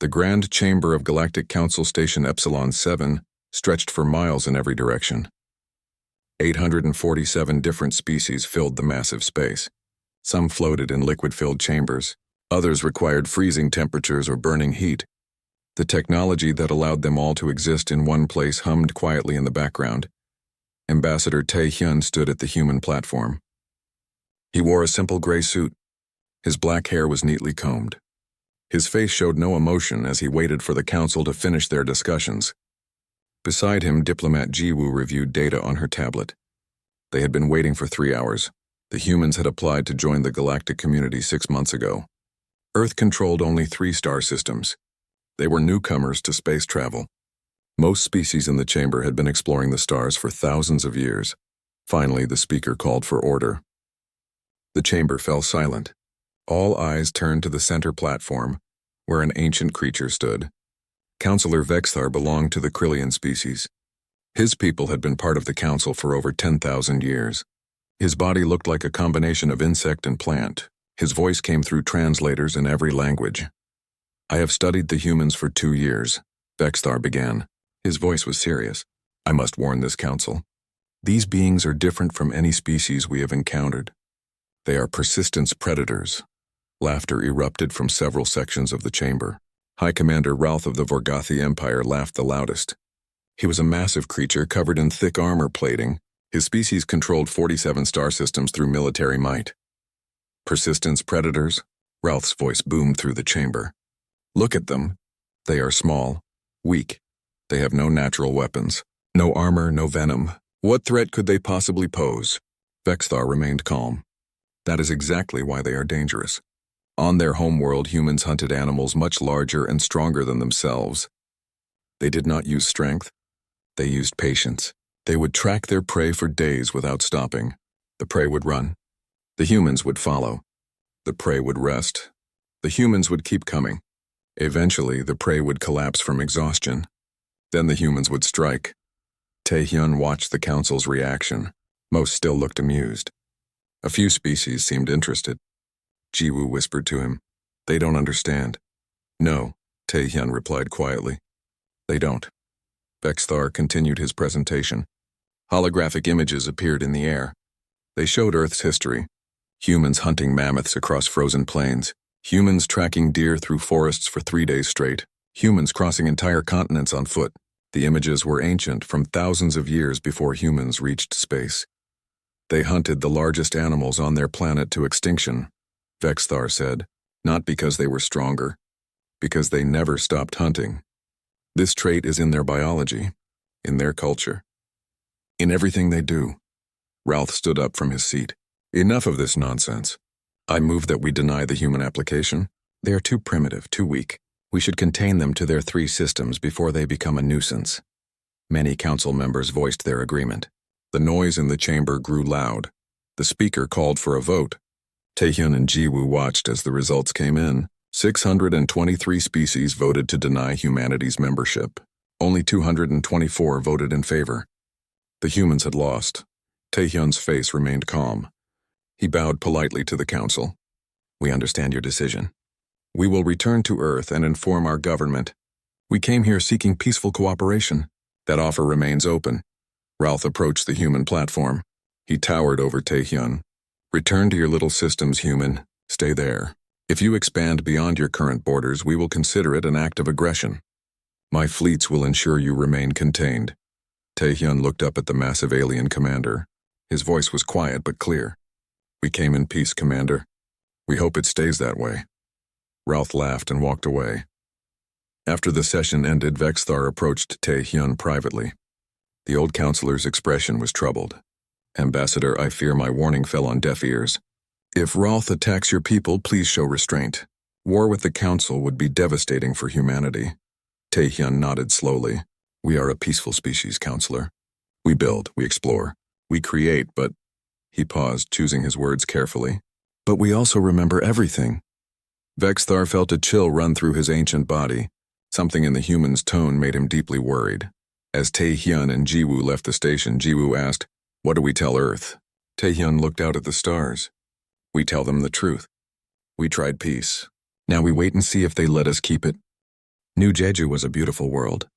The grand chamber of Galactic Council Station Epsilon 7 stretched for miles in every direction. 847 different species filled the massive space. Some floated in liquid-filled chambers. Others required freezing temperatures or burning heat. The technology that allowed them all to exist in one place hummed quietly in the background. Ambassador Tae-hyun stood at the human platform. He wore a simple gray suit. His black hair was neatly combed. His face showed no emotion as he waited for the council to finish their discussions. Beside him, diplomat Ji-woo reviewed data on her tablet. They had been waiting for 3 hours. The humans had applied to join the galactic community 6 months ago. Earth controlled only 3 star systems. They were newcomers to space travel. Most species in the chamber had been exploring the stars for thousands of years. Finally, the speaker called for order. The chamber fell silent. All eyes turned to the center platform, where an ancient creature stood. Councillor Vexthar belonged to the Krillian species. His people had been part of the council for over 10,000 years. His body looked like a combination of insect and plant. His voice came through translators in every language. "I have studied the humans for 2 years," Vexthar began. His voice was serious. "I must warn this council. These beings are different from any species we have encountered. They are persistence predators." Laughter erupted from several sections of the chamber. High Commander Ralph of the Vorgothi Empire laughed the loudest. He was a massive creature covered in thick armor plating. His species controlled 47 star systems through military might. "Persistence predators?" Ralph's voice boomed through the chamber. "Look at them. They are small, weak. They have no natural weapons. No armor, no venom. What threat could they possibly pose?" Vexthar remained calm. "That is exactly why they are dangerous. On their homeworld, humans hunted animals much larger and stronger than themselves. They did not use strength. They used patience. They would track their prey for days without stopping. The prey would run. The humans would follow. The prey would rest. The humans would keep coming. Eventually, the prey would collapse from exhaustion. Then the humans would strike." Tae-hyun watched the council's reaction. Most still looked amused. A few species seemed interested. Ji-woo whispered to him, "They don't understand." "No," Tae-hyun replied quietly. "They don't." Vexthar continued his presentation. Holographic images appeared in the air. They showed Earth's history. Humans hunting mammoths across frozen plains. Humans tracking deer through forests for 3 days straight. Humans crossing entire continents on foot. The images were ancient, from thousands of years before humans reached space. "They hunted the largest animals on their planet to extinction," Vexthar said, "not because they were stronger, because they never stopped hunting. This trait is in their biology, in their culture, in everything they do." Ralph stood up from his seat. "Enough of this nonsense. I move that we deny the human application. They are too primitive, too weak. We should contain them to their 3 systems before they become a nuisance." Many council members voiced their agreement. The noise in the chamber grew loud. The speaker called for a vote. Tae-hyun and Ji-woo watched as the results came in. 623 species voted to deny humanity's membership. Only 224 voted in favor. The humans had lost. Tae-hyun's face remained calm. He bowed politely to the council. "We understand your decision. We will return to Earth and inform our government. We came here seeking peaceful cooperation. That offer remains open." Ralph approached the human platform. He towered over Tae-hyun. "Return to your little systems, human. Stay there. If you expand beyond your current borders, we will consider it an act of aggression. My fleets will ensure you remain contained." Tae-hyun looked up at the massive alien commander. His voice was quiet but clear. "We came in peace, Commander. We hope it stays that way." Ralph laughed and walked away. After the session ended, Vexthar approached Tae-hyun privately. The old counselor's expression was troubled. "Ambassador, I fear my warning fell on deaf ears. If Ralph attacks your people, please show restraint. War with the council would be devastating for humanity." Tae-hyun nodded slowly. "We are a peaceful species, counselor. We build, we explore, we create, but—" He paused, choosing his words carefully. "But we also remember everything." Vexthar felt a chill run through his ancient body. Something in the human's tone made him deeply worried. As Tae-hyun and Ji-woo left the station, Ji-woo asked, "What do we tell Earth?" Tae-hyun looked out at the stars. "We tell them the truth. We tried peace. Now we wait and see if they let us keep it." New Jeju was a beautiful world.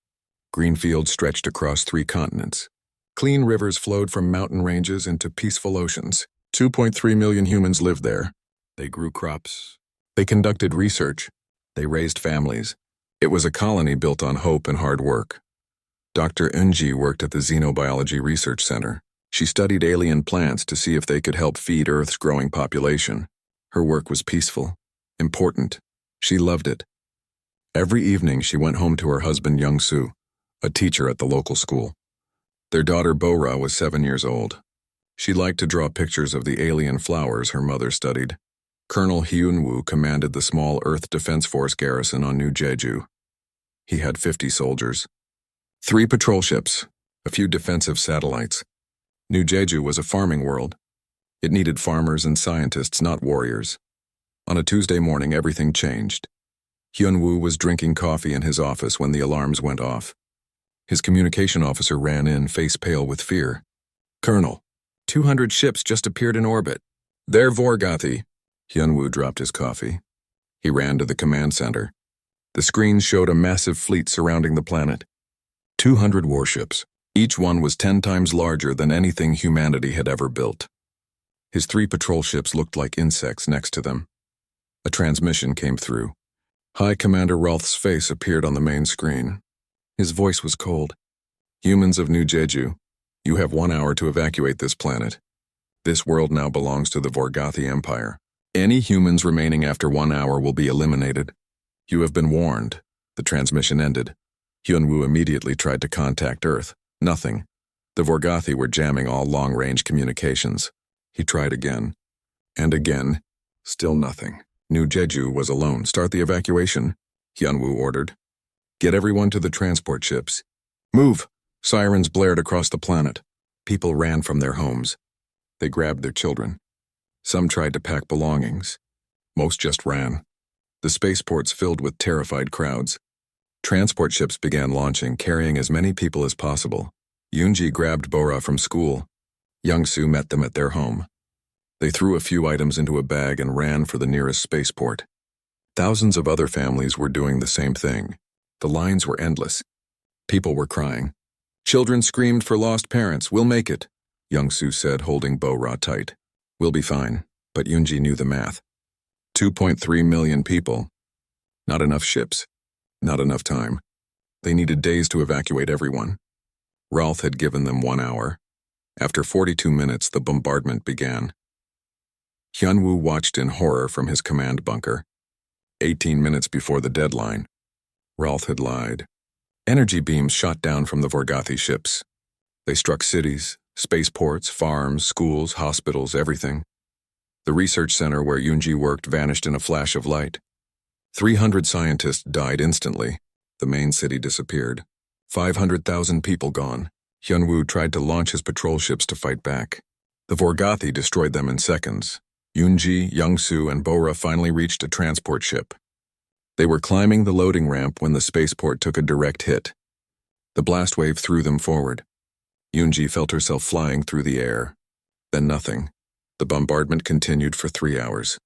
Green fields stretched across 3 continents. Clean rivers flowed from mountain ranges into peaceful oceans. 2.3 million humans lived there. They grew crops. They conducted research. They raised families. It was a colony built on hope and hard work. Dr. Eunji worked at the Xenobiology Research Center. She studied alien plants to see if they could help feed Earth's growing population. Her work was peaceful, important. She loved it. Every evening she went home to her husband Young-soo, a teacher at the local school. Their daughter Bora was 7 years old. She liked to draw pictures of the alien flowers her mother studied. Colonel Hyun-woo commanded the small Earth Defense Force garrison on New Jeju. He had 50 soldiers, 3 patrol ships, a few defensive satellites. New Jeju was a farming world. It needed farmers and scientists, not warriors. On a Tuesday morning, everything changed. Hyun-woo was drinking coffee in his office when the alarms went off. His communication officer ran in, face pale with fear. "Colonel, 200 ships just appeared in orbit. They're Vorgothi." Hyun-woo dropped his coffee. He ran to the command center. The screens showed a massive fleet surrounding the planet. 200 warships. Each one was 10 times larger than anything humanity had ever built. His 3 patrol ships looked like insects next to them. A transmission came through. High Commander Rolth's face appeared on the main screen. His voice was cold. "Humans of New Jeju, you have 1 hour to evacuate this planet. This world now belongs to the Vorgothi Empire. Any humans remaining after 1 hour will be eliminated. You have been warned." The transmission ended. Hyun-woo immediately tried to contact Earth. Nothing. The Vorgothi were jamming all long-range communications. He tried again. And again. Still nothing. New Jeju was alone. "Start the evacuation," Hyun-woo ordered. "Get everyone to the transport ships. Move!" Sirens blared across the planet. People ran from their homes. They grabbed their children. Some tried to pack belongings. Most just ran. The spaceports filled with terrified crowds. Transport ships began launching, carrying as many people as possible. Yoonji grabbed Bora from school. Young-soo met them at their home. They threw a few items into a bag and ran for the nearest spaceport. Thousands of other families were doing the same thing. The lines were endless. People were crying. Children screamed for lost parents. "We'll make it," Young-soo said, holding Bora tight. "We'll be fine." But Yoonji knew the math. 2.3 million people. Not enough ships. Not enough time. They needed days to evacuate everyone. Rolth had given them 1 hour. After 42 minutes, the bombardment began. Hyun-woo watched in horror from his command bunker. 18 minutes before the deadline. Rolth had lied. Energy beams shot down from the Vorgothi ships. They struck cities, spaceports, farms, schools, hospitals, everything. The research center where Yoonji worked vanished in a flash of light. 300 scientists died instantly. The main city disappeared. 500,000 people gone. Hyun-woo tried to launch his patrol ships to fight back. The Vorgothi destroyed them in seconds. Yoonji, Young-soo, and Bora finally reached a transport ship. They were climbing the loading ramp when the spaceport took a direct hit. The blast wave threw them forward. Yoonji felt herself flying through the air. Then nothing. The bombardment continued for 3 hours.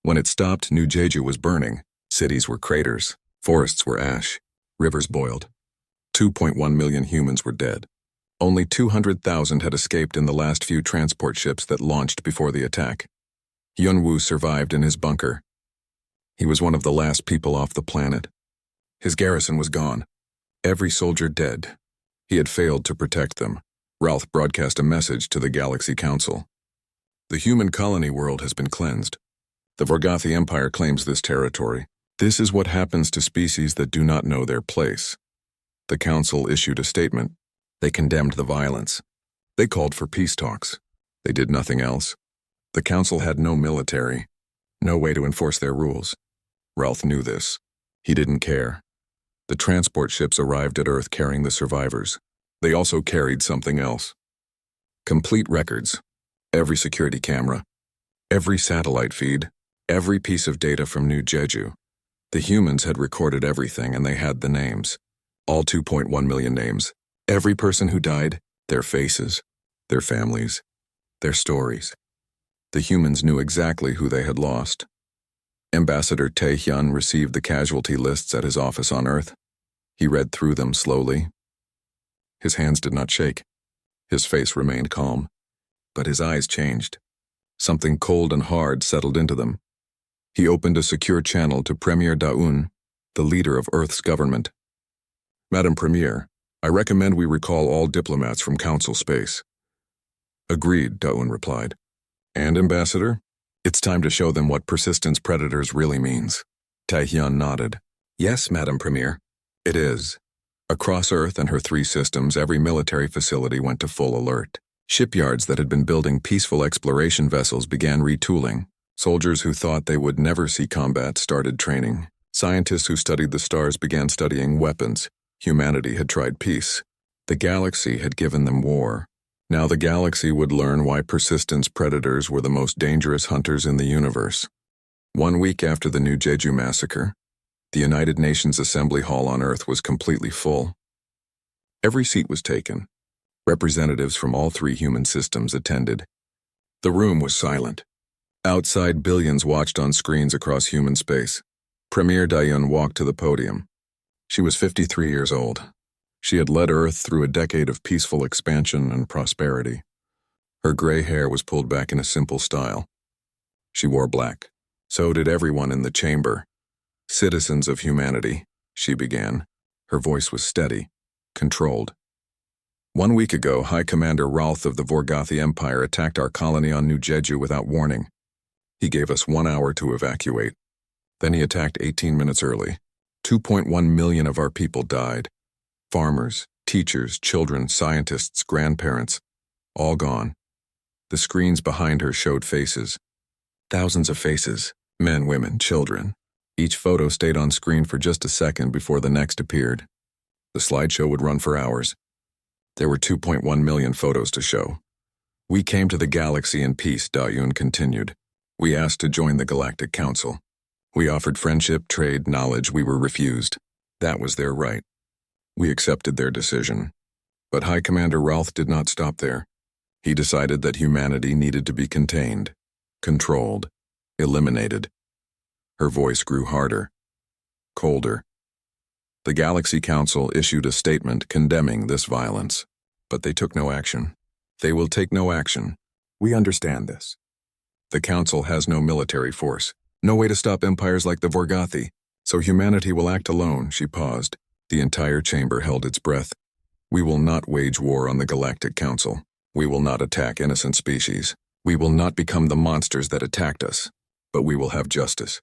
When it stopped, New Jeju was burning. Cities were craters. Forests were ash. Rivers boiled. 2.1 million humans were dead. Only 200,000 had escaped in the last few transport ships that launched before the attack. Hyun-woo survived in his bunker. He was one of the last people off the planet. His garrison was gone. Every soldier dead. He had failed to protect them. Rolth broadcast a message to the Galaxy Council. "The human colony world has been cleansed. The Vorgothi Empire claims this territory. This is what happens to species that do not know their place." The council issued a statement. They condemned the violence. They called for peace talks. They did nothing else. The council had no military, no way to enforce their rules. Rolth knew this. He didn't care. The transport ships arrived at Earth carrying the survivors. They also carried something else. Complete records. Every security camera. Every satellite feed. Every piece of data from New Jeju. The humans had recorded everything, and they had the names. All 2.1 million names. Every person who died, their faces, their families, their stories. The humans knew exactly who they had lost. Ambassador Tae-hyun received the casualty lists at his office on Earth. He read through them slowly. His hands did not shake. His face remained calm. But his eyes changed. Something cold and hard settled into them. He opened a secure channel to Premier Daun, the leader of Earth's government. Madam Premier, I recommend we recall all diplomats from Council Space. Agreed, Daun replied. And, Ambassador? It's time to show them what persistence predators really means. Tae-hyun nodded. Yes, Madam Premier. It is. Across Earth and her 3 systems, every military facility went to full alert. Shipyards that had been building peaceful exploration vessels began retooling. Soldiers who thought they would never see combat started training. Scientists who studied the stars began studying weapons. Humanity had tried peace. The galaxy had given them war. Now the galaxy would learn why persistence predators were the most dangerous hunters in the universe. 1 week after the New Jeju massacre, the United Nations Assembly Hall on Earth was completely full. Every seat was taken. Representatives from all 3 human systems attended. The room was silent. Outside, billions watched on screens across human space. Premier Daeun walked to the podium. She was 53 years old. She had led Earth through a decade of peaceful expansion and prosperity. Her gray hair was pulled back in a simple style. She wore black. So did everyone in the chamber. Citizens of humanity, she began. Her voice was steady, controlled. 1 week ago, High Commander Rolth of the Vorgothi Empire attacked our colony on New Jeju without warning. He gave us 1 hour to evacuate. Then he attacked 18 minutes early. 2.1 million of our people died. Farmers, teachers, children, scientists, grandparents, all gone. The screens behind her showed faces. Thousands of faces, men, women, children. Each photo stayed on screen for just a second before the next appeared. The slideshow would run for hours. There were 2.1 million photos to show. We came to the galaxy in peace, Daeun continued. We asked to join the Galactic Council. We offered friendship, trade, knowledge. We were refused. That was their right. We accepted their decision. But High Commander Rolth did not stop there. He decided that humanity needed to be contained, controlled, eliminated. Her voice grew harder, colder. The Galaxy Council issued a statement condemning this violence, but they took no action. They will take no action. We understand this. The Council has no military force, no way to stop empires like the Vorgothi, so humanity will act alone. She paused. The entire chamber held its breath. We will not wage war on the Galactic Council. We will not attack innocent species. We will not become the monsters that attacked us, but we will have justice.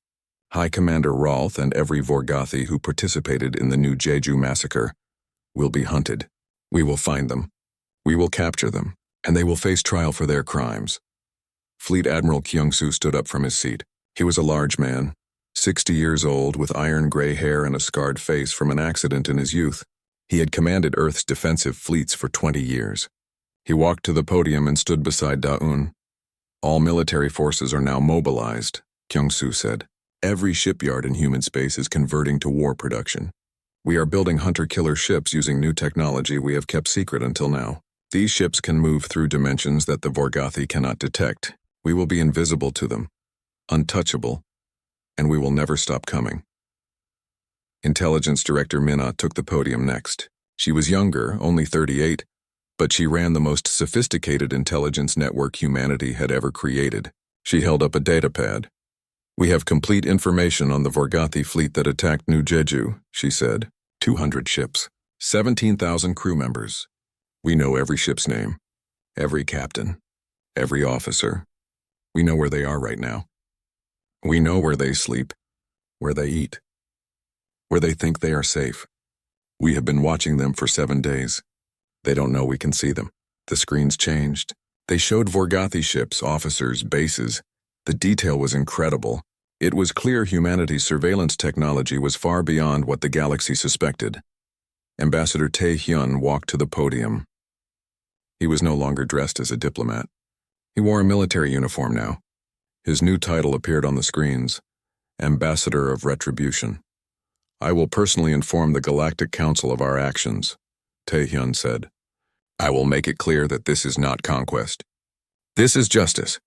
High Commander Rolth and every Vorgothi who participated in the New Jeju massacre will be hunted. We will find them. We will capture them, and they will face trial for their crimes. Fleet Admiral Kyung-soo stood up from his seat. He was a large man, 60 years old, with iron-gray hair and a scarred face from an accident in his youth. He had commanded Earth's defensive fleets for 20 years. He walked to the podium and stood beside Daeun. All military forces are now mobilized, Kyung-soo said. Every shipyard in human space is converting to war production. We are building hunter-killer ships using new technology we have kept secret until now. These ships can move through dimensions that the Vorgothi cannot detect. We will be invisible to them, untouchable, and we will never stop coming. Intelligence Director Minna took the podium next. She was younger, only 38, but she ran the most sophisticated intelligence network humanity had ever created. She held up a datapad. We have complete information on the Vorgothi fleet that attacked New Jeju, she said. 200 ships, 17,000 crew members. We know every ship's name, every captain, every officer. We know where they are right now. We know where they sleep, where they eat, where they think they are safe. We have been watching them for 7 days. They don't know we can see them. The screens changed. They showed Vorgothi ships, officers, bases. The detail was incredible. It was clear humanity's surveillance technology was far beyond what the galaxy suspected. Ambassador Tae-hyun walked to the podium. He was no longer dressed as a diplomat. He wore a military uniform now. His new title appeared on the screens, Ambassador of Retribution. I will personally inform the Galactic Council of our actions, Tae-hyun said. I will make it clear that this is not conquest. This is justice.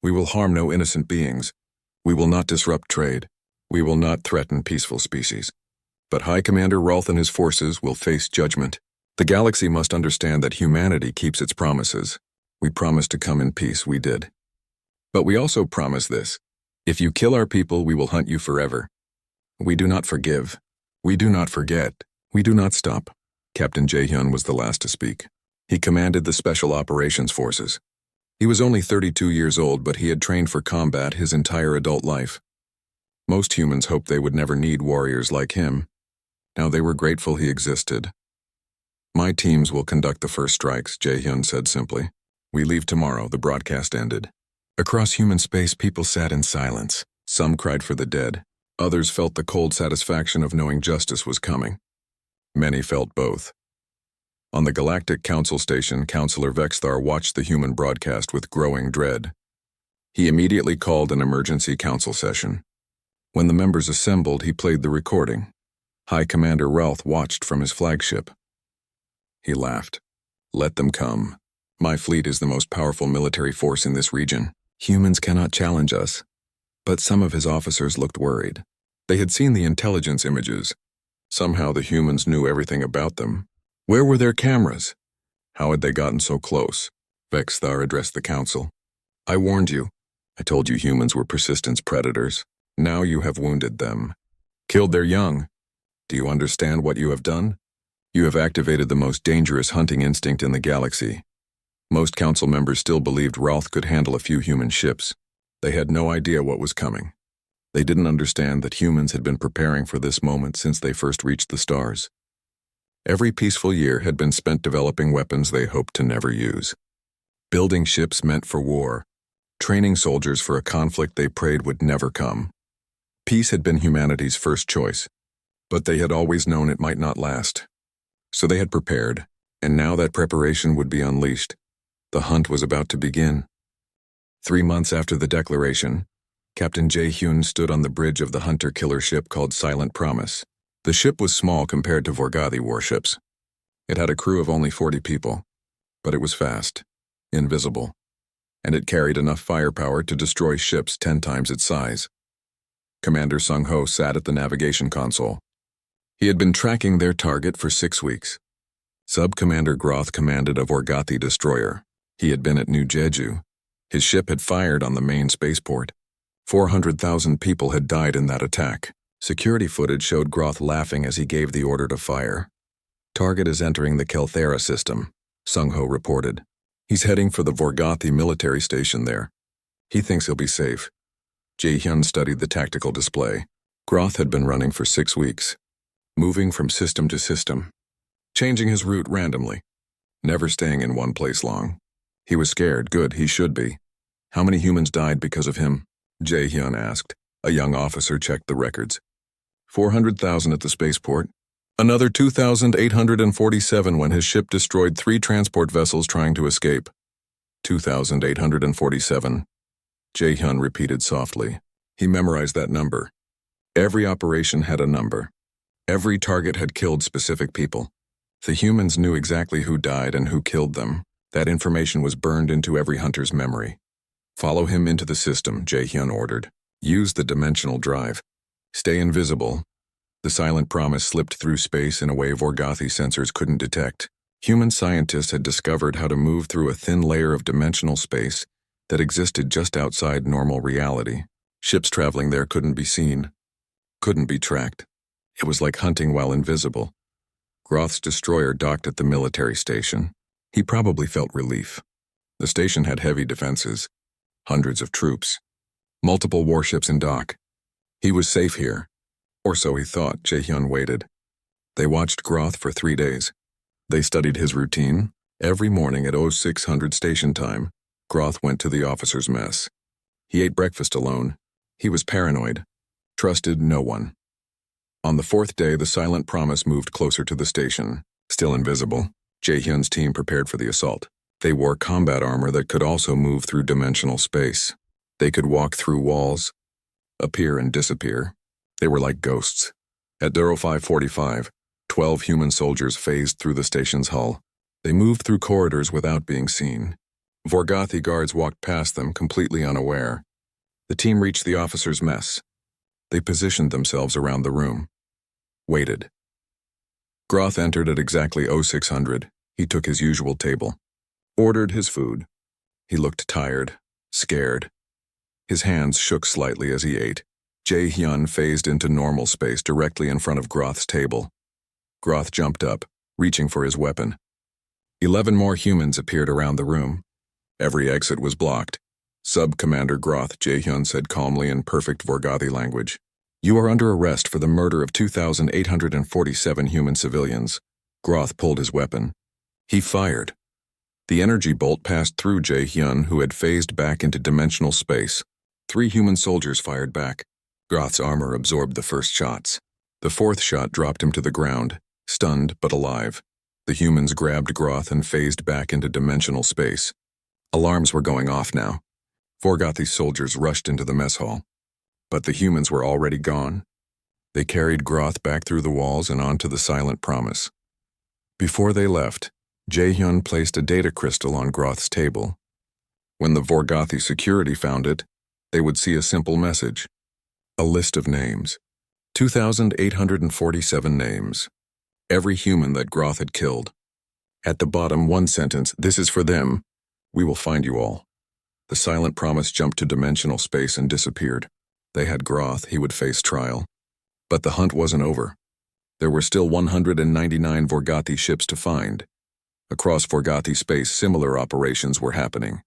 We will harm no innocent beings. We will not disrupt trade. We will not threaten peaceful species. But High Commander Rolth and his forces will face judgment. The galaxy must understand that humanity keeps its promises. We promised to come in peace, we did. But we also promise this. If you kill our people, we will hunt you forever. We do not forgive. We do not forget. We do not stop. Captain Jae-hyun was the last to speak. He commanded the Special Operations Forces. He was only 32 years old, but he had trained for combat his entire adult life. Most humans hoped they would never need warriors like him. Now they were grateful he existed. My teams will conduct the first strikes, Jae-hyun said simply. We leave tomorrow, the broadcast ended. Across human space, people sat in silence. Some cried for the dead. Others felt the cold satisfaction of knowing justice was coming. Many felt both. On the Galactic Council station, Councillor Vexthar watched the human broadcast with growing dread. He immediately called an emergency council session. When the members assembled, he played the recording. High Commander Rolth watched from his flagship. He laughed. Let them come. My fleet is the most powerful military force in this region. Humans cannot challenge us. But some of his officers looked worried. They had seen the intelligence images. Somehow the humans knew everything about them. Where were their cameras? How had they gotten so close? Vexthar addressed the council. I warned you. I told you humans were persistence predators. Now you have wounded them. Killed their young. Do you understand what you have done? You have activated the most dangerous hunting instinct in the galaxy. Most council members still believed Rolth could handle a few human ships. They had no idea what was coming. They didn't understand that humans had been preparing for this moment since they first reached the stars. Every peaceful year had been spent developing weapons they hoped to never use. Building ships meant for war. Training soldiers for a conflict they prayed would never come. Peace had been humanity's first choice, but they had always known it might not last. So they had prepared, and now that preparation would be unleashed. The hunt was about to begin. 3 months after the declaration, Captain Jae-hyun stood on the bridge of the hunter-killer ship called Silent Promise. The ship was small compared to Vorgathi warships. It had a crew of only 40 people, but it was fast, invisible, and it carried enough firepower to destroy ships 10 times its size. Commander Sung-ho sat at the navigation console. He had been tracking their target for 6 weeks. Sub-Commander Groth commanded a Vorgathi destroyer. He had been at New Jeju. His ship had fired on the main spaceport. 400,000 people had died in that attack. Security footage showed Groth laughing as he gave the order to fire. Target is entering the Kelthera system, Sung-ho reported. He's heading for the Vorgathi military station there. He thinks he'll be safe. Jae-hyun studied the tactical display. Groth had been running for 6 weeks, moving from system to system, changing his route randomly, never staying in one place long. He was scared. Good, he should be. How many humans died because of him? Jae-hyun asked. A young officer checked the records. 400,000 at the spaceport. Another 2,847 when his ship destroyed 3 transport vessels trying to escape. 2,847. Jae-hyun repeated softly. He memorized that number. Every operation had a number. Every target had killed specific people. The humans knew exactly who died and who killed them. That information was burned into every hunter's memory. Follow him into the system, Jae-hyun ordered. Use the dimensional drive. Stay invisible. The Silent Promise slipped through space in a way Vorgathi sensors couldn't detect. Human scientists had discovered how to move through a thin layer of dimensional space that existed just outside normal reality. Ships traveling there couldn't be seen, couldn't be tracked. It was like hunting while invisible. Groth's destroyer docked at the military station. He probably felt relief. The station had heavy defenses, hundreds of troops, multiple warships in dock. He was safe here. Or so he thought. Jae-hyun waited. They watched Groth for 3 days. They studied his routine. Every morning at 0600 station time, Groth went to the officer's mess. He ate breakfast alone. He was paranoid. Trusted no one. On the 4th day, the Silent Promise moved closer to the station. Still invisible, Jae-hyun's team prepared for the assault. They wore combat armor that could also move through dimensional space. They could walk through walls, appear and disappear. They were like ghosts. At 0545, 12 human soldiers phased through the station's hull. They moved through corridors without being seen. Vorgathi guards walked past them, completely unaware. The team reached the officers' mess. They positioned themselves around the room. Waited. Groth entered at exactly 0600. He took his usual table. Ordered his food. He looked tired, scared. His hands shook slightly as he ate. Jae-hyun phased into normal space directly in front of Groth's table. Groth jumped up, reaching for his weapon. 11 more humans appeared around the room. Every exit was blocked. Sub-Commander Groth, Jae-hyun said calmly in perfect Vorgothi language. You are under arrest for the murder of 2,847 human civilians. Groth pulled his weapon. He fired. The energy bolt passed through Jae-hyun, who had phased back into dimensional space. 3 human soldiers fired back. Groth's armor absorbed the first shots. The 4th shot dropped him to the ground, stunned but alive. The humans grabbed Groth and phased back into dimensional space. Alarms were going off now. Vorgothi's soldiers rushed into the mess hall. But the humans were already gone. They carried Groth back through the walls and onto the Silent Promise. Before they left, Jae-hyun placed a data crystal on Groth's table. When the Vorgothi security found it, they would see a simple message. A list of names. 2,847 names. Every human that Groth had killed. At the bottom, one sentence, "This is for them. We will find you all." The Silent Promise jumped to dimensional space and disappeared. They had Groth, he would face trial. But the hunt wasn't over. There were still 199 Vorgothi ships to find. Across Vorgothi space, similar operations were happening.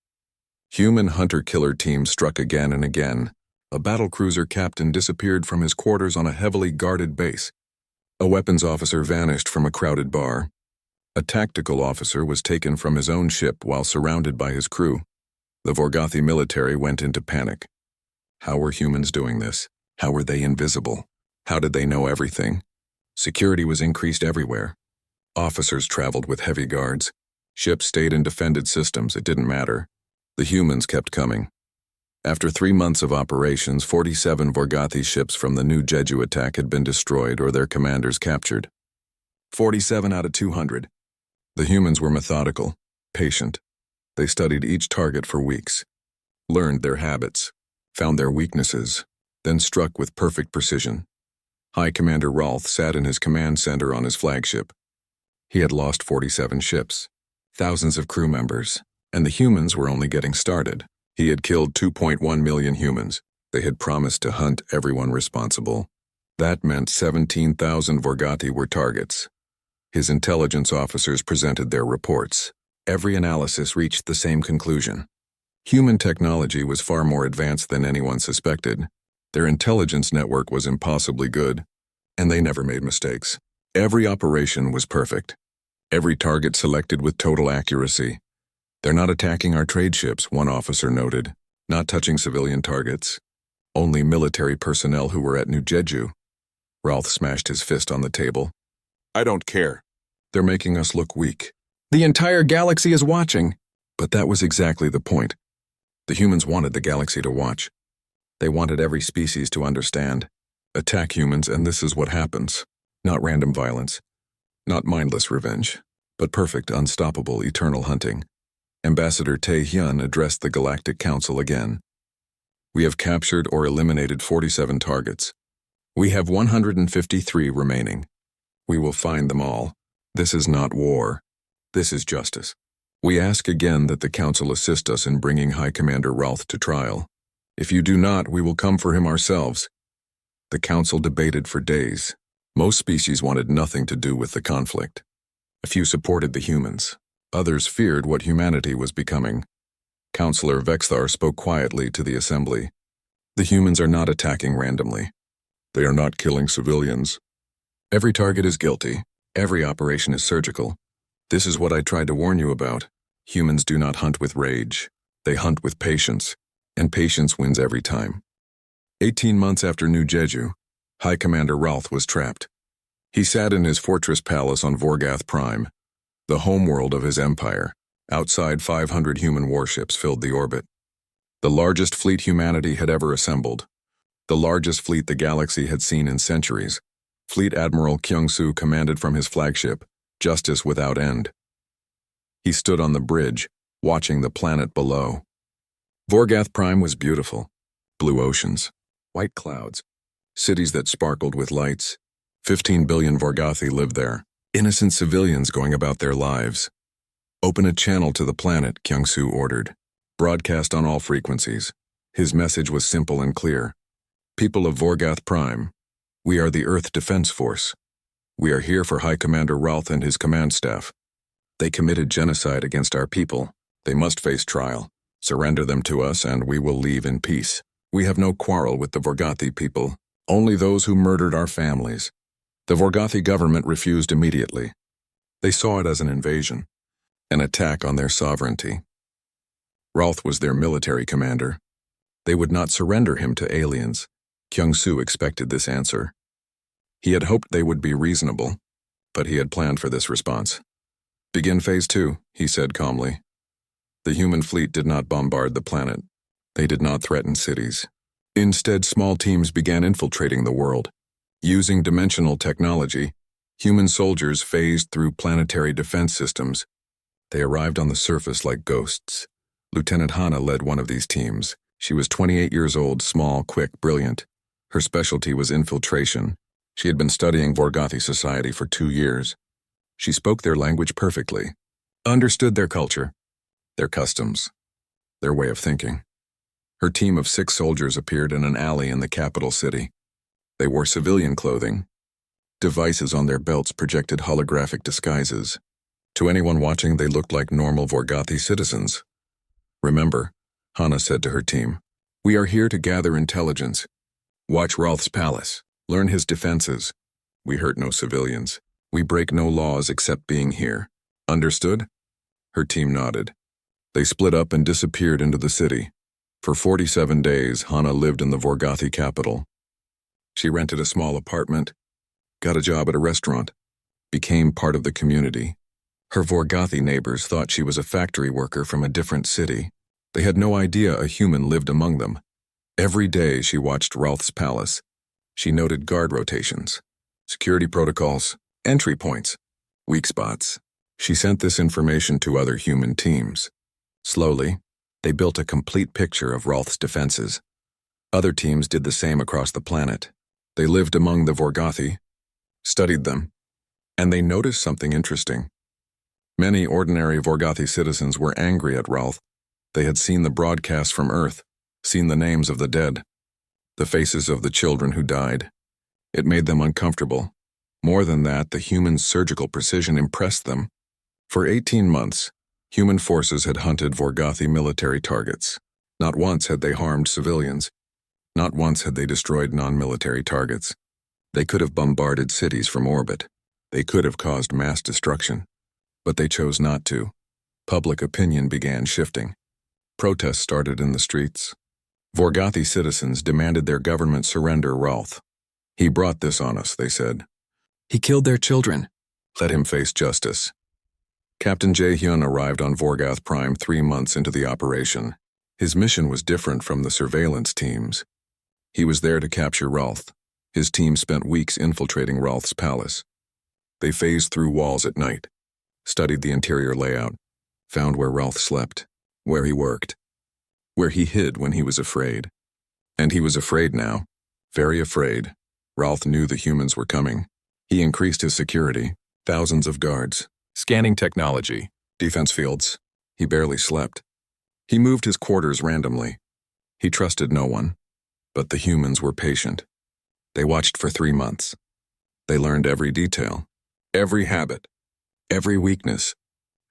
Human hunter-killer teams struck again and again. A battlecruiser captain disappeared from his quarters on a heavily guarded base. A weapons officer vanished from a crowded bar. A tactical officer was taken from his own ship while surrounded by his crew. The Vorgothi military went into panic. How were humans doing this? How were they invisible? How did they know everything? Security was increased everywhere. Officers traveled with heavy guards. Ships stayed in defended systems, it didn't matter. The humans kept coming. After 3 months of operations, 47 Vorgothi ships from the new Jeju attack had been destroyed or their commanders captured. 47 out of 200. The humans were methodical, patient. They studied each target for weeks, learned their habits, found their weaknesses, then struck with perfect precision. High Commander Rolth sat in his command center on his flagship. He had lost 47 ships, thousands of crew members, and the humans were only getting started. He had killed 2.1 million humans. They had promised to hunt everyone responsible. That meant 17,000 Vorgothi were targets. His intelligence officers presented their reports. Every analysis reached the same conclusion. Human technology was far more advanced than anyone suspected. Their intelligence network was impossibly good, and they never made mistakes. Every operation was perfect. Every target selected with total accuracy. They're not attacking our trade ships, one officer noted. Not touching civilian targets. Only military personnel who were at New Jeju. Rolth smashed his fist on the table. I don't care. They're making us look weak. The entire galaxy is watching. But that was exactly the point. The humans wanted the galaxy to watch. They wanted every species to understand. Attack humans and this is what happens. Not random violence. Not mindless revenge. But perfect, unstoppable, eternal hunting. Ambassador Tae-hyun addressed the Galactic Council again. We have captured or eliminated 47 targets. We have 153 remaining. We will find them all. This is not war. This is justice. We ask again that the Council assist us in bringing High Commander Rolth to trial. If you do not, we will come for him ourselves. The Council debated for days. Most species wanted nothing to do with the conflict. A few supported the humans. Others feared what humanity was becoming. Councillor Vexthar spoke quietly to the assembly. The humans are not attacking randomly. They are not killing civilians. Every target is guilty. Every operation is surgical. This is what I tried to warn you about. Humans do not hunt with rage. They hunt with patience. And patience wins every time. 18 months after New Jeju, High Commander Rolth was trapped. He sat in his fortress palace on Vorgath Prime, the homeworld of his empire. Outside, 500 human warships filled the orbit. The largest fleet humanity had ever assembled. The largest fleet the galaxy had seen in centuries. Fleet Admiral Kyung-soo commanded from his flagship, Justice Without End. He stood on the bridge, watching the planet below. Vorgath Prime was beautiful, blue oceans, white clouds, cities that sparkled with lights. 15 billion Vorgothi lived there, innocent civilians going about their lives. Open a channel to the planet, Kyung-Soo ordered. Broadcast on all frequencies. His message was simple and clear. People of Vorgoth Prime, we are the Earth Defense Force. We are here for High Commander Ralph and his command staff. They committed genocide against our people. They must face trial. Surrender them to us and we will leave in peace. We have no quarrel with the Vorgothi people, only those who murdered our families. The Vorgothi government refused immediately. They saw it as an invasion, an attack on their sovereignty. Ralph was their military commander. They would not surrender him to aliens. Kyung-Soo expected this answer. He had hoped they would be reasonable, but he had planned for this response. Begin Phase 2, he said calmly. The human fleet did not bombard the planet. They did not threaten cities. Instead, small teams began infiltrating the world. Using dimensional technology, human soldiers phased through planetary defense systems. They arrived on the surface like ghosts. Lieutenant Hana led one of these teams. She was 28 years old, small, quick, brilliant. Her specialty was infiltration. She had been studying Vorgothi society for 2 years. She spoke their language perfectly, understood their culture, their customs, their way of thinking. Her team of 6 soldiers appeared in an alley in the capital city. They wore civilian clothing. Devices on their belts projected holographic disguises. To anyone watching, they looked like normal Vorgothi citizens. Remember, Hana said to her team, we are here to gather intelligence. Watch Ralph's palace. Learn his defenses. We hurt no civilians. We break no laws except being here. Understood? Her team nodded. They split up and disappeared into the city. For 47 days, Hana lived in the Vorgothi capital. She rented a small apartment, got a job at a restaurant, became part of the community. Her Vorgothi neighbors thought she was a factory worker from a different city. They had no idea a human lived among them. Every day she watched Ralph's palace. She noted guard rotations, security protocols, entry points, weak spots. She sent this information to other human teams. Slowly, they built a complete picture of Ralph's defenses. Other teams did the same across the planet. They lived among the Vorgothi, studied them, and they noticed something interesting. Many ordinary Vorgothi citizens were angry at Ralph. They had seen the broadcasts from Earth, seen the names of the dead, the faces of the children who died. It made them uncomfortable. More than that, the human surgical precision impressed them. For 18 months, human forces had hunted Vorgothi military targets. Not once had they harmed civilians. Not once had they destroyed non-military targets. They could have bombarded cities from orbit. They could have caused mass destruction. But they chose not to. Public opinion began shifting. Protests started in the streets. Vorgothi citizens demanded their government surrender Ralph. He brought this on us, they said. He killed their children. Let him face justice. Captain Jae-hyun arrived on Vorgoth Prime 3 months into the operation. His mission was different from the surveillance teams. He was there to capture Ralph. His team spent weeks infiltrating Ralph's palace. They phased through walls at night, studied the interior layout, found where Ralph slept, where he worked, where he hid when he was afraid. And he was afraid now, very afraid. Ralph knew the humans were coming. He increased his security, thousands of guards, scanning technology, defense fields. He barely slept. He moved his quarters randomly. He trusted no one. But the humans were patient. They watched for 3 months. They learned every detail, every habit, every weakness,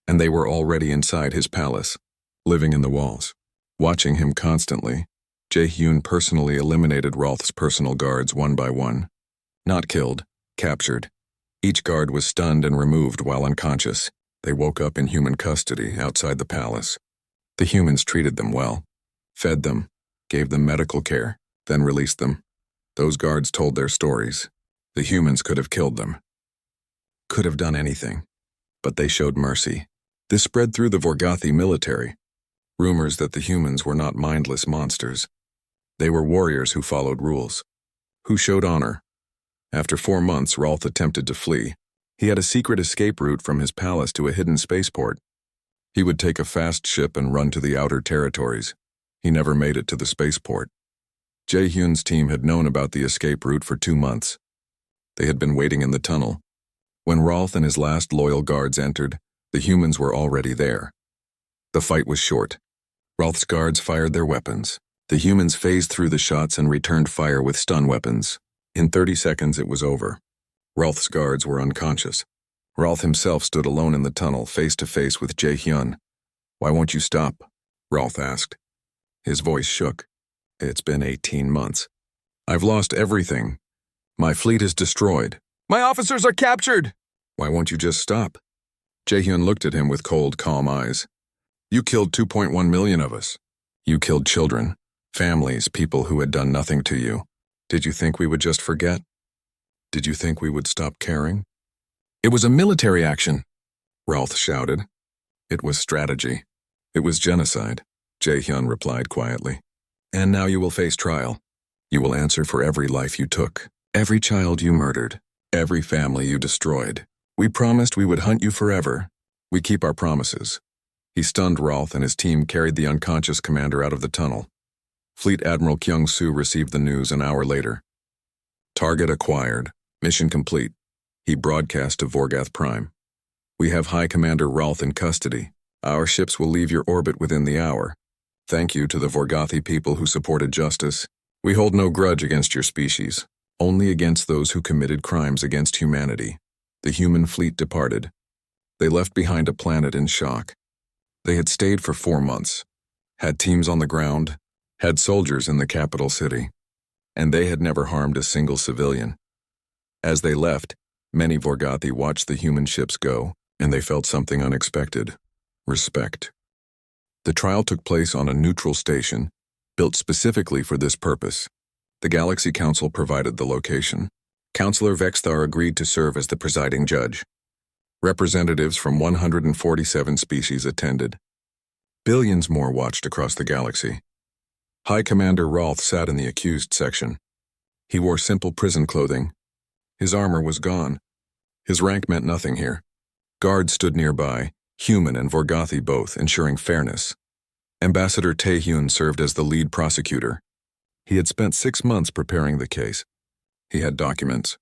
and they were already inside his palace, living in the walls, watching him constantly. Jae-hyun personally eliminated Ralph's personal guards one by one. Not killed, captured. Each guard was stunned and removed while unconscious. They woke up in human custody outside the palace. The humans treated them well, fed them, gave them medical care, then released them. Those guards told their stories. The humans could have killed them, could have done anything, but they showed mercy. This spread through the Vorgothi military. Rumors that the humans were not mindless monsters. They were warriors who followed rules, who showed honor. After 4 months, Ralph attempted to flee. He had a secret escape route from his palace to a hidden spaceport. He would take a fast ship and run to the outer territories. He never made it to the spaceport. Jae-hyun's team had known about the escape route for 2 months. They had been waiting in the tunnel. When Rolf and his last loyal guards entered, the humans were already there. The fight was short. Rolf's guards fired their weapons. The humans phased through the shots and returned fire with stun weapons. In 30 seconds, it was over. Rolf's guards were unconscious. Rolf himself stood alone in the tunnel, face to face with Jae-hyun. "Why won't you stop?" Rolf asked. His voice shook. "It's been 18 months. I've lost everything. My fleet is destroyed. My officers are captured! Why won't you just stop?" Jae-hyun looked at him with cold, calm eyes. "You killed 2.1 million of us. You killed children, families, people who had done nothing to you. Did you think we would just forget? Did you think we would stop caring?" "It was a military action," Rolf shouted. "It was strategy. It was genocide," Jae-hyun replied quietly. "And now you will face trial. You will answer for every life you took, every child you murdered, every family you destroyed. We promised we would hunt you forever. We keep our promises." He stunned Rolf, and his team carried the unconscious commander out of the tunnel. Fleet Admiral Kyung-soo received the news an hour later. "Target acquired. Mission complete." He broadcast to Vorgath Prime. "We have High Commander Rolf in custody. Our ships will leave your orbit within the hour. Thank you to the Vorgathi people who supported justice. We hold no grudge against your species, only against those who committed crimes against humanity." The human fleet departed. They left behind a planet in shock. They had stayed for 4 months, had teams on the ground, had soldiers in the capital city, and they had never harmed a single civilian. As they left, many Vorgathi watched the human ships go, and they felt something unexpected: respect. The trial took place on a neutral station, built specifically for this purpose. The Galaxy Council provided the location. Councillor Vexthar agreed to serve as the presiding judge. Representatives from 147 species attended. Billions more watched across the galaxy. High Commander Rolf sat in the accused section. He wore simple prison clothing. His armor was gone. His rank meant nothing here. Guards stood nearby, human and Vorgathi both, ensuring fairness. Ambassador Tae-hyun served as the lead prosecutor. He had spent 6 months preparing the case. He had documents,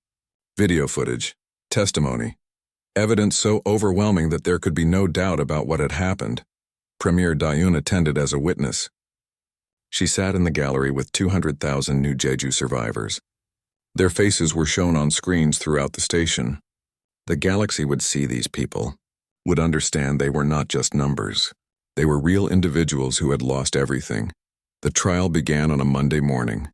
video footage, testimony, evidence so overwhelming that there could be no doubt about what had happened. Premier Dayun attended as a witness. She sat in the gallery with 200,000 New Jeju survivors. Their faces were shown on screens throughout the station. The galaxy would see these people, would understand they were not just numbers. They were real individuals who had lost everything. The trial began on a Monday morning.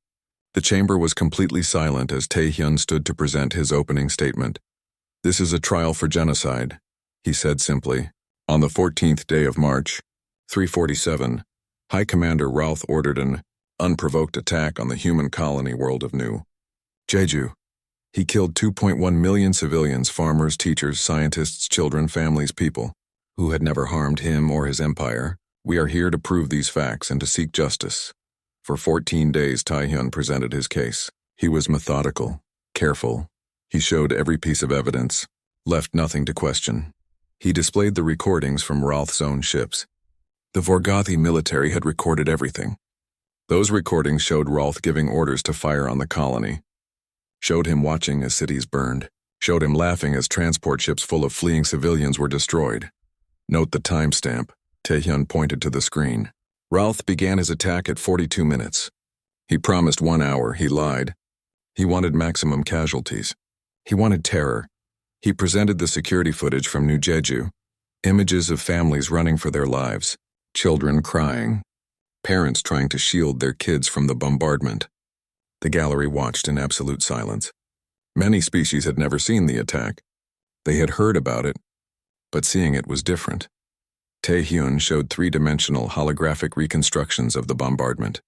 The chamber was completely silent as Tae-hyun stood to present his opening statement. "This is a trial for genocide," he said simply. On the 14th day of March, 347, High Commander Rolf ordered an unprovoked attack on the human colony world of New Jeju. He killed 2.1 million civilians, farmers, teachers, scientists, children, families, people who had never harmed him or his empire. We are here to prove these facts and to seek justice. For 14 days, Tae-hyun presented his case. He was methodical, careful. He showed every piece of evidence, left nothing to question. He displayed the recordings from Rolf's own ships. The Vorgathi military had recorded everything. Those recordings showed Rolf giving orders to fire on the colony, showed him watching as cities burned, showed him laughing as transport ships full of fleeing civilians were destroyed. Note the timestamp. Tae-hyun pointed to the screen. Rolf began his attack at 42 minutes. He promised 1 hour. He lied. He wanted maximum casualties. He wanted terror. He presented the security footage from New Jeju, images of families running for their lives, children crying, parents trying to shield their kids from the bombardment. The gallery watched in absolute silence. Many species had never seen the attack. They had heard about it, but seeing it was different. Tae-hyun showed 3-dimensional holographic reconstructions of the bombardment.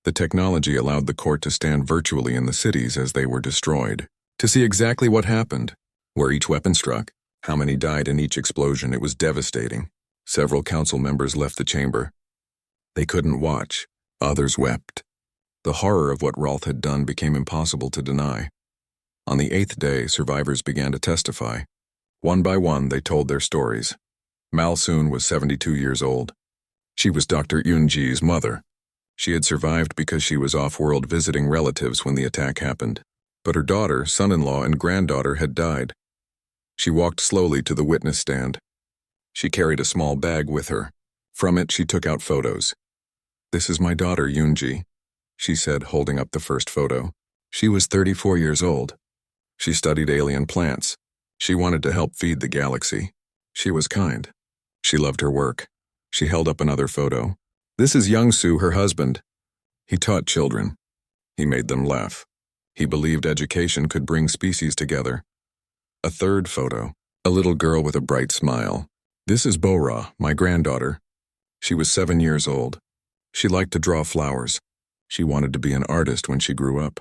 The technology allowed the court to stand virtually in the cities as they were destroyed, to see exactly what happened, where each weapon struck, how many died in each explosion. It was devastating. Several council members left the chamber. They couldn't watch. Others wept. The horror of what Rolf had done became impossible to deny. On the 8th day, survivors began to testify. One by one, they told their stories. Mal Soon was 72 years old. She was Dr. Yoon-ji's mother. She had survived because she was off-world visiting relatives when the attack happened. But her daughter, son-in-law, and granddaughter had died. She walked slowly to the witness stand. She carried a small bag with her. From it, she took out photos. "This is my daughter, Yoonji," she said, holding up the first photo. She was 34 years old. She studied alien plants. She wanted to help feed the galaxy. She was kind. She loved her work. She held up another photo. "This is Young-soo, her husband. He taught children. He made them laugh. He believed education could bring species together." A third photo, a little girl with a bright smile. "This is Bora, my granddaughter. She was 7 years old. She liked to draw flowers. She wanted to be an artist when she grew up."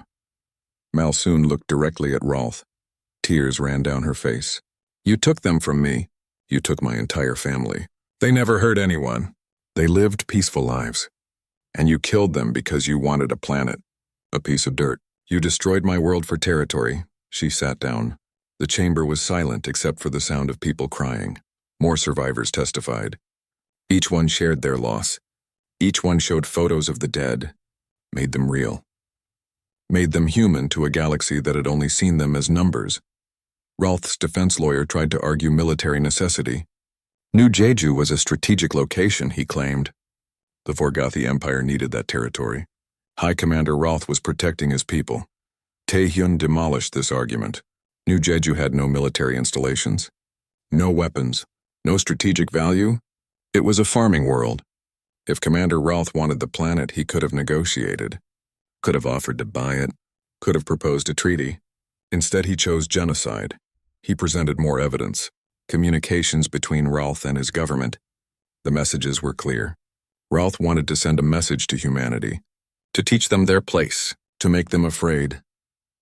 Malsoon looked directly at Rolf. Tears ran down her face. "You took them from me. You took my entire family. They never hurt anyone. They lived peaceful lives. And you killed them because you wanted a planet, a piece of dirt. You destroyed my world for territory." She sat down. The chamber was silent except for the sound of people crying. More survivors testified. Each one shared their loss. Each one showed photos of the dead, made them real. Made them human to a galaxy that had only seen them as numbers. Rolf's defense lawyer tried to argue military necessity. New Jeju was a strategic location, he claimed. The Vorgothi Empire needed that territory. High Commander Rolf was protecting his people. Taehyun demolished this argument. New Jeju had no military installations, no weapons, no strategic value. It was a farming world. If Commander Rolf wanted the planet, he could have negotiated, could have offered to buy it, could have proposed a treaty. Instead, he chose genocide. He presented more evidence, communications between Rolf and his government. The messages were clear. Rolf wanted to send a message to humanity, to teach them their place, to make them afraid.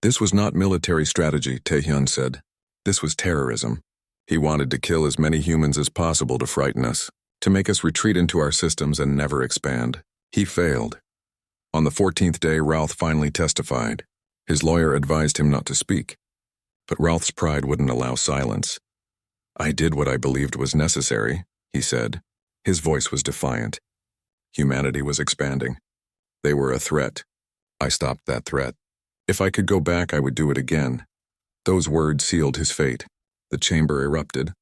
This was not military strategy, Taehyun said. This was terrorism. He wanted to kill as many humans as possible to frighten us, to make us retreat into our systems and never expand. He failed. On the 14th day, Rolf finally testified. His lawyer advised him not to speak. But Rolf's pride wouldn't allow silence. "I did what I believed was necessary," he said. His voice was defiant. Humanity was expanding. They were a threat. I stopped that threat. If I could go back, I would do it again. Those words sealed his fate. The chamber erupted.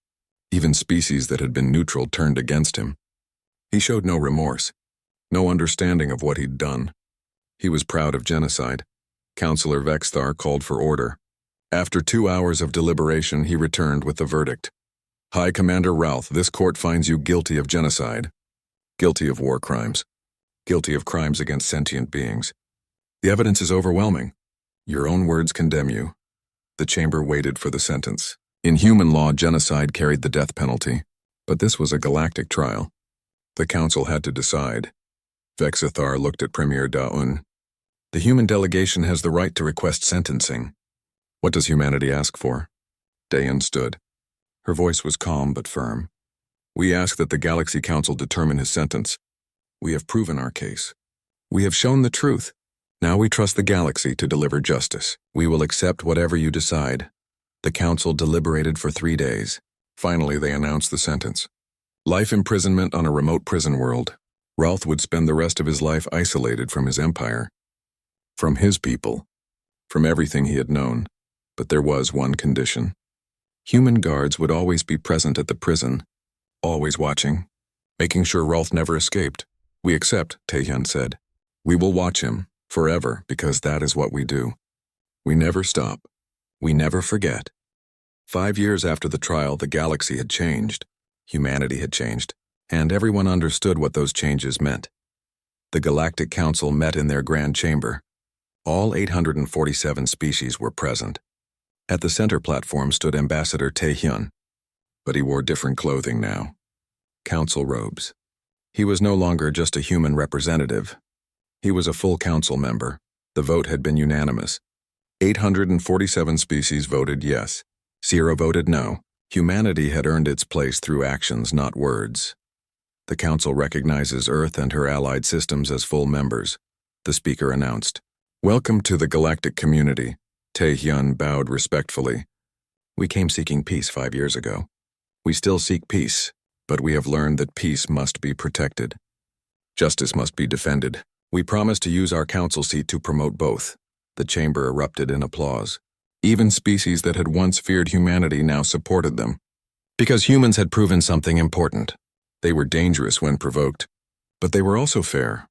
Even species that had been neutral turned against him. He showed no remorse, no understanding of what he'd done. He was proud of genocide. Counselor Vexthar called for order. After 2 hours of deliberation, he returned with the verdict. "High Commander Rolf, this court finds you guilty of genocide, guilty of war crimes, guilty of crimes against sentient beings. The evidence is overwhelming. Your own words condemn you." The chamber waited for the sentence. In human law, genocide carried the death penalty, but this was a galactic trial. The council had to decide. Vexithar looked at Premier Daun. "The human delegation has the right to request sentencing. What does humanity ask for?" Dayan stood. Her voice was calm but firm. "We ask that the Galaxy Council determine his sentence. We have proven our case. We have shown the truth. Now we trust the galaxy to deliver justice. We will accept whatever you decide." The council deliberated for 3 days. Finally, they announced the sentence. Life imprisonment on a remote prison world. Rolf would spend the rest of his life isolated from his empire, from his people, from everything he had known. But there was one condition. Human guards would always be present at the prison, always watching, making sure Rolf never escaped. "We accept," Taehyun said. "We will watch him, forever, because that is what we do. We never stop. We never forget." 5 years after the trial, the galaxy had changed. Humanity had changed, and everyone understood what those changes meant. The Galactic Council met in their grand chamber. All 847 species were present. At the center platform stood Ambassador Taehyun, but he wore different clothing now. Council robes. He was no longer just a human representative. He was a full council member. The vote had been unanimous. 847 species voted yes. 0 voted no. Humanity had earned its place through actions, not words. The council recognizes Earth and her allied systems as full members. The speaker announced. "Welcome to the galactic community." Taehyun bowed respectfully. "We came seeking peace 5 years ago. We still seek peace, but we have learned that peace must be protected. Justice must be defended. We promise to use our council seat to promote both. The chamber erupted in applause. Even species that had once feared humanity now supported them. Because humans had proven something important. They were dangerous when provoked, but they were also fair,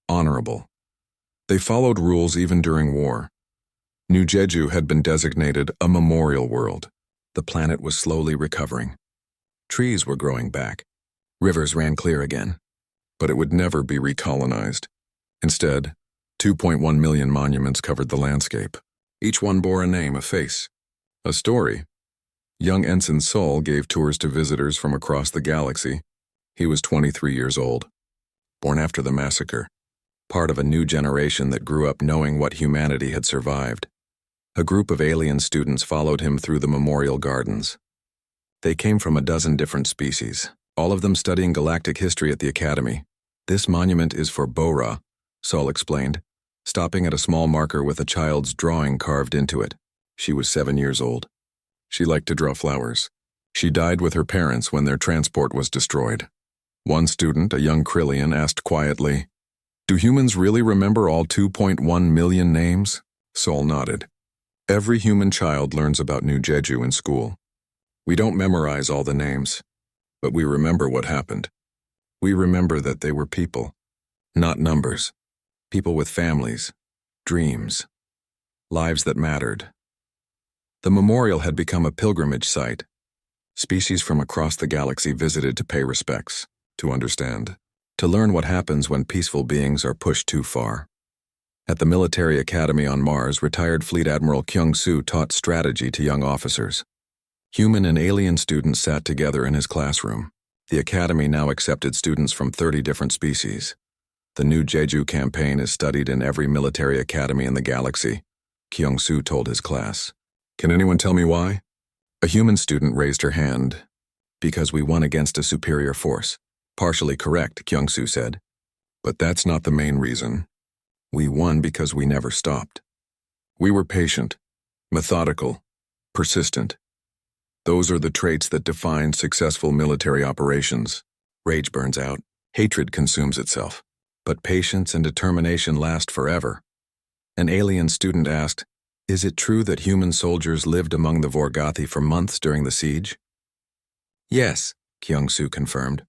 honorable. They followed rules even during war. New Jeju had been designated a memorial world. The planet was slowly recovering. Trees were growing back. Rivers ran clear again. But it would never be recolonized. Instead, 2.1 million monuments covered the landscape. Each one bore a name, a face, a story. Young Ensign Sol gave tours to visitors from across the galaxy. He was 23 years old, born after the massacre, part of a new generation that grew up knowing what humanity had survived. A group of alien students followed him through the memorial gardens. They came from a dozen different species, all of them studying galactic history at the Academy. This monument is for Bora, Sol explained, stopping at a small marker with a child's drawing carved into it. She was 7 years old. She liked to draw flowers. She died with her parents when their transport was destroyed. One student, a young Krillian, asked quietly, "Do humans really remember all 2.1 million names?" Sol nodded. Every human child learns about New Jeju in school. We don't memorize all the names, but we remember what happened. We remember that they were people, not numbers. People with families, dreams, lives that mattered. The memorial had become a pilgrimage site. Species from across the galaxy visited to pay respects, to understand, to learn what happens when peaceful beings are pushed too far. At the military academy on Mars, retired Fleet Admiral Kyung-soo taught strategy to young officers. Human and alien students sat together in his classroom. The academy now accepted students from 30 different species. The new Jeju campaign is studied in every military academy in the galaxy, Kyung-soo told his class. Can anyone tell me why? A human student raised her hand. Because we won against a superior force. Partially correct, Kyung-soo said. But that's not the main reason. We won because we never stopped. We were patient, methodical, persistent. Those are the traits that define successful military operations. Rage burns out, hatred consumes itself, but patience and determination last forever. An alien student asked, "Is it true that human soldiers lived among the Vorgothi for months during the siege?" "Yes," Kyung-soo confirmed.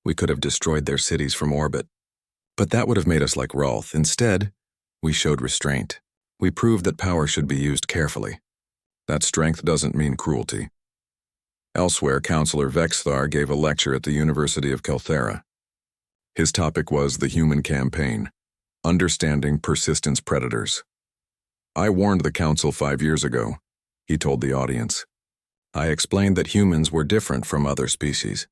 "We could have destroyed their cities from orbit. But that would have made us like Rolth. Instead, we showed restraint. We proved that power should be used carefully. That strength doesn't mean cruelty." Elsewhere, Counselor Vexthar gave a lecture at the University of Kelthera. His topic was the human campaign, understanding persistence predators. "I warned the council 5 years ago," he told the audience. "I explained that humans were different from other species,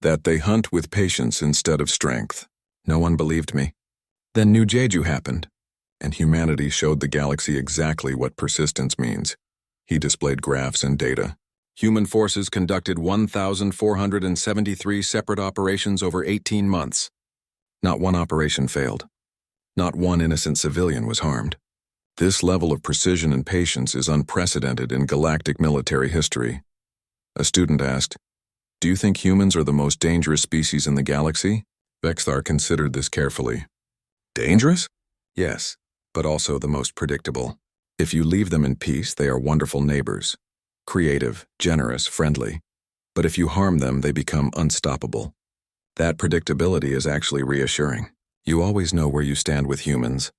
that they hunt with patience instead of strength. No one believed me. Then New Jeju happened, and humanity showed the galaxy exactly what persistence means." He displayed graphs and data. Human forces conducted 1,473 separate operations over 18 months. Not one operation failed. Not one innocent civilian was harmed. This level of precision and patience is unprecedented in galactic military history. A student asked, "Do you think humans are the most dangerous species in the galaxy?" Vexthar considered this carefully. "Dangerous?" "Yes, but also the most predictable. If you leave them in peace, they are wonderful neighbors. Creative, generous, friendly. But if you harm them, they become unstoppable. That predictability is actually reassuring. You always know where you stand with humans."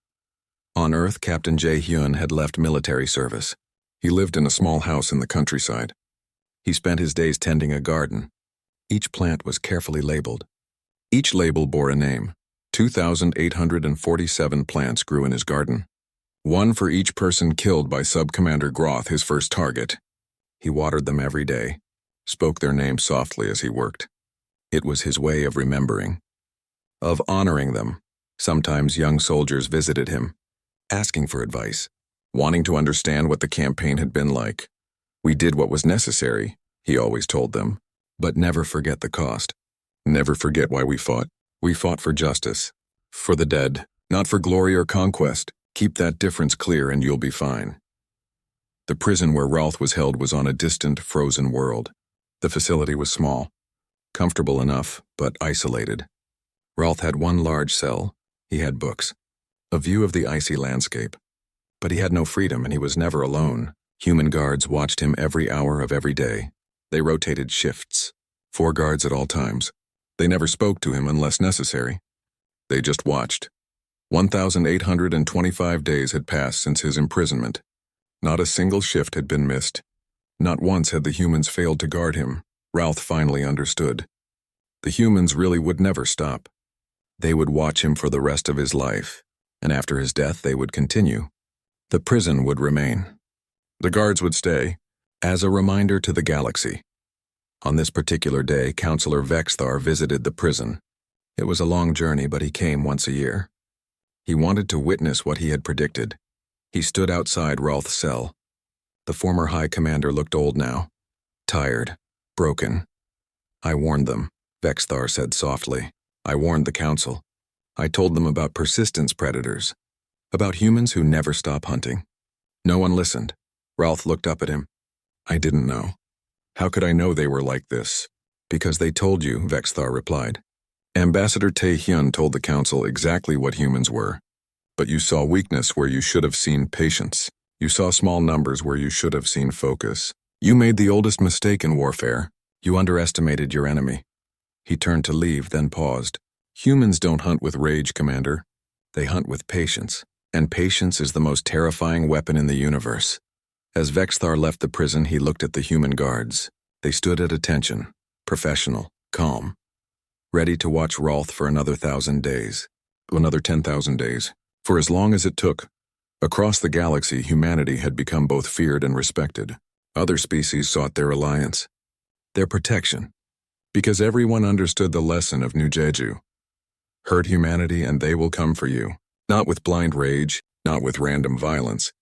On Earth, Captain Jae-hyun had left military service. He lived in a small house in the countryside. He spent his days tending a garden. Each plant was carefully labeled. Each label bore a name. 2,847 plants grew in his garden. One for each person killed by Sub-Commander Groth, his first target. He watered them every day, spoke their names softly as he worked. It was his way of remembering, of honoring them. Sometimes young soldiers visited him, asking for advice, wanting to understand what the campaign had been like. "We did what was necessary," he always told them, "but never forget the cost. Never forget why we fought. We fought for justice, for the dead, not for glory or conquest. Keep that difference clear and you'll be fine." The prison where Rolth was held was on a distant, frozen world. The facility was small, comfortable enough, but isolated. Rolth had one large cell. He had books, a view of the icy landscape. But he had no freedom and he was never alone. Human guards watched him every hour of every day. They rotated shifts, 4 guards at all times. They never spoke to him unless necessary. They just watched. 1,825 days had passed since his imprisonment. Not a single shift had been missed. Not once had the humans failed to guard him. Ralph finally understood. The humans really would never stop. They would watch him for the rest of his life, and after his death they would continue. The prison would remain. The guards would stay, as a reminder to the galaxy. On this particular day, Counselor Vexthar visited the prison. It was a long journey, but he came once a year. He wanted to witness what he had predicted. He stood outside Ralph's cell. The former High Commander looked old now, tired, broken. "I warned them," Vexthar said softly. "I warned the Council. I told them about persistence predators, about humans who never stop hunting. No one listened." Ralph looked up at him. "I didn't know. How could I know they were like this?" "Because they told you," Vexthar replied. "Ambassador Tae-hyun told the Council exactly what humans were. But you saw weakness where you should have seen patience. You saw small numbers where you should have seen focus. You made the oldest mistake in warfare. You underestimated your enemy." He turned to leave, then paused. "Humans don't hunt with rage, Commander. They hunt with patience. And patience is the most terrifying weapon in the universe." As Vexthar left the prison, he looked at the human guards. They stood at attention, professional, calm, ready to watch Rolth for another 1,000 days, another 10,000 days, for as long as it took. Across the galaxy, humanity had become both feared and respected. Other species sought their alliance, their protection, because everyone understood the lesson of New Jeju. Hurt humanity and they will come for you, not with blind rage, not with random violence,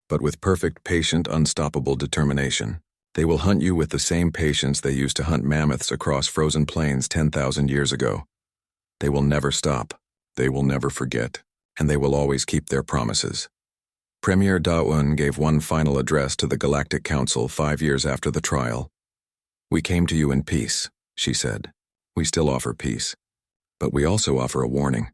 but with perfect, patient, unstoppable determination. They will hunt you with the same patience they used to hunt mammoths across frozen plains 10,000 years ago. They will never stop, they will never forget, and they will always keep their promises. Premier Da-un gave one final address to the Galactic Council 5 years after the trial. "We came to you in peace," she said. "We still offer peace. But we also offer a warning.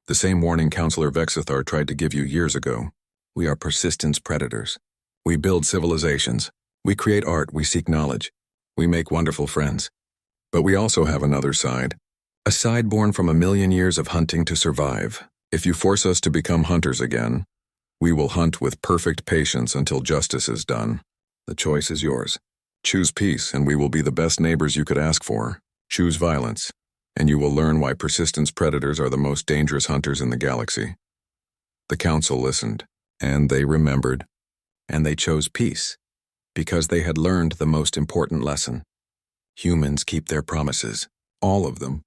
The same warning Counselor Vexithar tried to give you years ago. We are persistence predators. We build civilizations. We create art. We seek knowledge. We make wonderful friends. But we also have another side. A side born from 1,000,000 years of hunting to survive. If you force us to become hunters again, we will hunt with perfect patience until justice is done. The choice is yours. Choose peace, and we will be the best neighbors you could ask for. Choose violence, and you will learn why persistence predators are the most dangerous hunters in the galaxy." The Council listened, and they remembered, and they chose peace, because they had learned the most important lesson. Humans keep their promises, all of them.